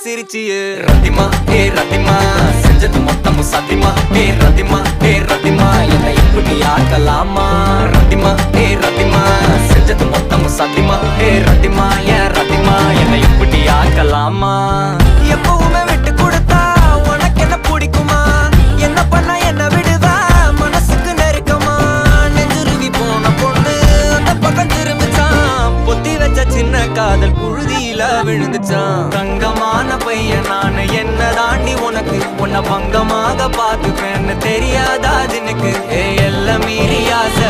சிரிச்சியே ரத்திமா ரத்திமா செஞ்சது மொத்தமும் சத்தியமா ரத்திமா என்னை இப்படி ஆக்கலாமா ரத்திமா ரத்திமா செஞ்சது மொத்தமும் சத்தியமா ரத்திமா என்னை இப்படி ஆக்கலாமா எப்பவுமே விட்டு கொடுத்தா உனக்கு என்ன பிடிக்குமா என்ன பண்ண என்ன விடுவா மனசுக்கு நெருக்கமா நெஞ்சுருவி போன பொண்ணு அந்த பக்கம் திரும்பிச்சான் பொத்தி வச்ச சின்ன காதல் புழுதியில விழுந்துச்சான் தங்கமான பையன் நானு என்ன தாண்டி உனக்கு உன்னை பங்கமாக பார்த்துப்பேன்னு தெரியாதா ஜினுக்கு எல்லாம் மீறி ஆசை